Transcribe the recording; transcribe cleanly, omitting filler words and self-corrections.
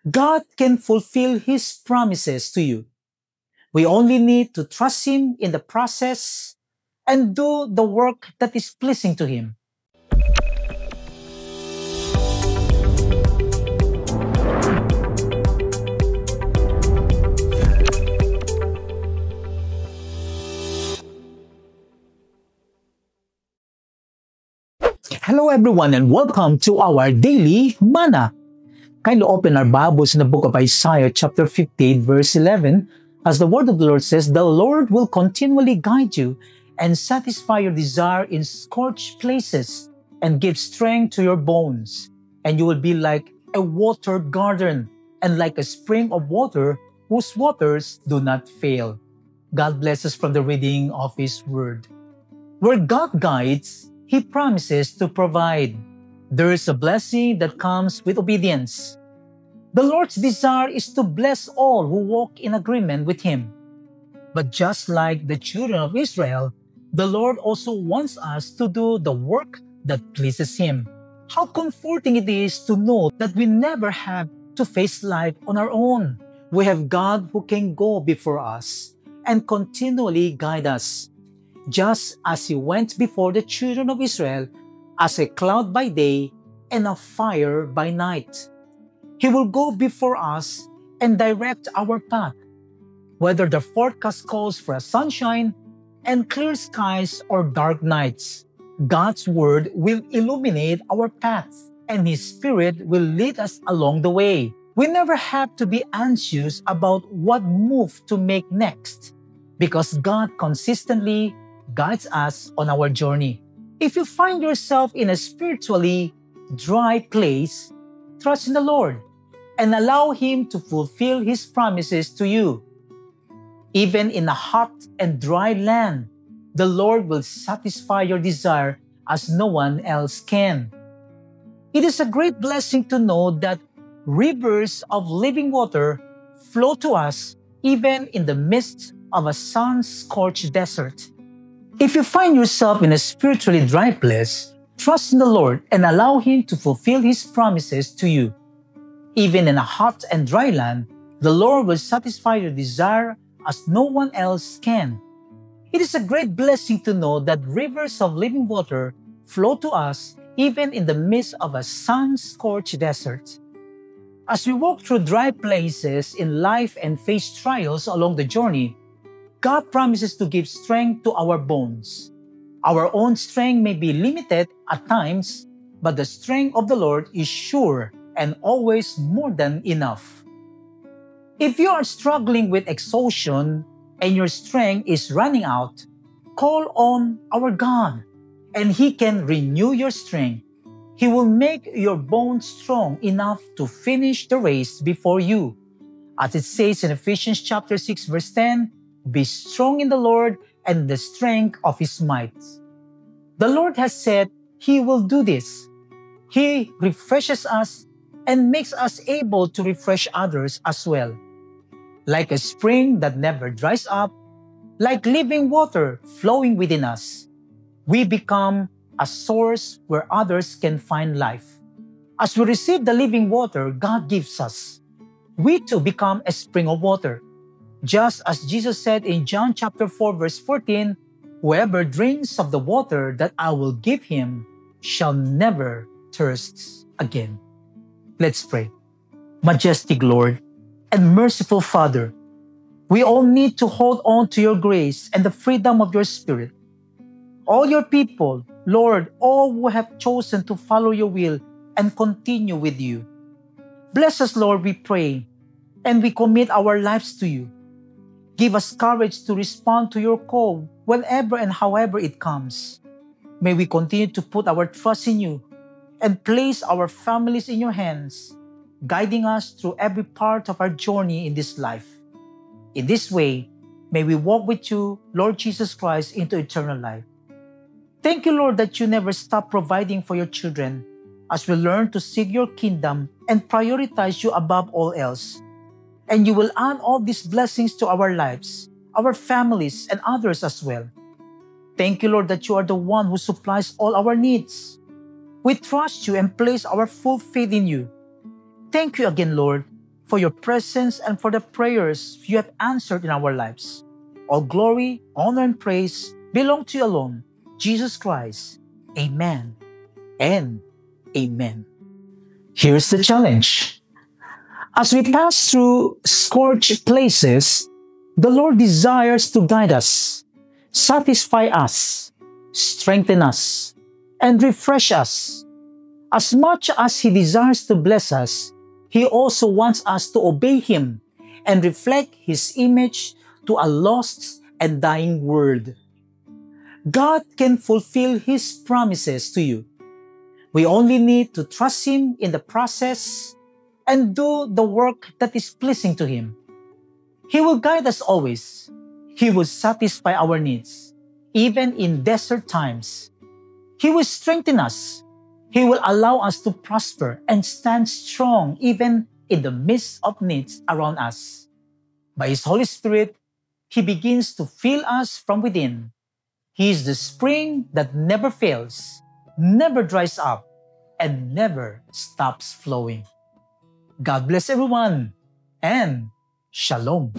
God can fulfill His promises to you. We only need to trust Him in the process and do the work that is pleasing to Him. Hello everyone and welcome to our daily manna. Kindly open our Bibles in the book of Isaiah chapter 58 verse 11 as the word of the Lord says, "The Lord will continually guide you and satisfy your desire in scorched places and give strength to your bones. And you will be like a watered garden and like a spring of water whose waters do not fail." God bless us from the reading of His word. Where God guides, He promises to provide. There is a blessing that comes with obedience. The Lord's desire is to bless all who walk in agreement with Him. But just like the children of Israel, the Lord also wants us to do the work that pleases Him. How comforting it is to know that we never have to face life on our own. We have God who can go before us and continually guide us, just as He went before the children of Israel as a cloud by day and a fire by night. He will go before us and direct our path. Whether the forecast calls for a sunshine and clear skies or dark nights, God's word will illuminate our paths and His Spirit will lead us along the way. We never have to be anxious about what move to make next because God consistently guides us on our journey. If you find yourself in a spiritually dry place, trust in the Lord and allow Him to fulfill His promises to you. Even in a hot and dry land, the Lord will satisfy your desire as no one else can. It is a great blessing to know that rivers of living water flow to us even in the midst of a sun-scorched desert. If you find yourself in a spiritually dry place, trust in the Lord and allow Him to fulfill His promises to you. Even in a hot and dry land, the Lord will satisfy your desire as no one else can. It is a great blessing to know that rivers of living water flow to us even in the midst of a sun-scorched desert. As we walk through dry places in life and face trials along the journey, God promises to give strength to our bones. Our own strength may be limited at times, but the strength of the Lord is sure and always more than enough. If you are struggling with exhaustion and your strength is running out, call on our God, and He can renew your strength. He will make your bones strong enough to finish the race before you. As it says in Ephesians chapter 6 verse 10, "Be strong in the Lord and the strength of His might." The Lord has said He will do this. He refreshes us and makes us able to refresh others as well. Like a spring that never dries up, like living water flowing within us, we become a source where others can find life. As we receive the living water God gives us, we too become a spring of water. Just as Jesus said in John chapter 4 verse 14, "Whoever drinks of the water that I will give him shall never thirst again." Let's pray. Majestic Lord and merciful Father, we all need to hold on to your grace and the freedom of your Spirit. All your people, Lord, all who have chosen to follow your will and continue with you. Bless us, Lord, we pray, and we commit our lives to you. Give us courage to respond to your call whenever and however it comes. May we continue to put our trust in you and place our families in your hands, guiding us through every part of our journey in this life. In this way, may we walk with you, Lord Jesus Christ, into eternal life. Thank you, Lord, that you never stop providing for your children as we learn to seek your kingdom and prioritize you above all else. And you will add all these blessings to our lives, our families, and others as well. Thank you, Lord, that you are the one who supplies all our needs. We trust you and place our full faith in you. Thank you again, Lord, for your presence and for the prayers you have answered in our lives. All glory, honor, and praise belong to you alone, Jesus Christ. Amen and amen. Here's the challenge. As we pass through scorched places, the Lord desires to guide us, satisfy us, strengthen us, and refresh us. As much as He desires to bless us, He also wants us to obey Him and reflect His image to a lost and dying world. God can fulfill His promises to you. We only need to trust Him in the process and do the work that is pleasing to Him. He will guide us always. He will satisfy our needs, even in desert times. He will strengthen us. He will allow us to prosper and stand strong even in the midst of needs around us. By His Holy Spirit, He begins to fill us from within. He is the spring that never fails, never dries up, and never stops flowing. God bless everyone, and Shalom.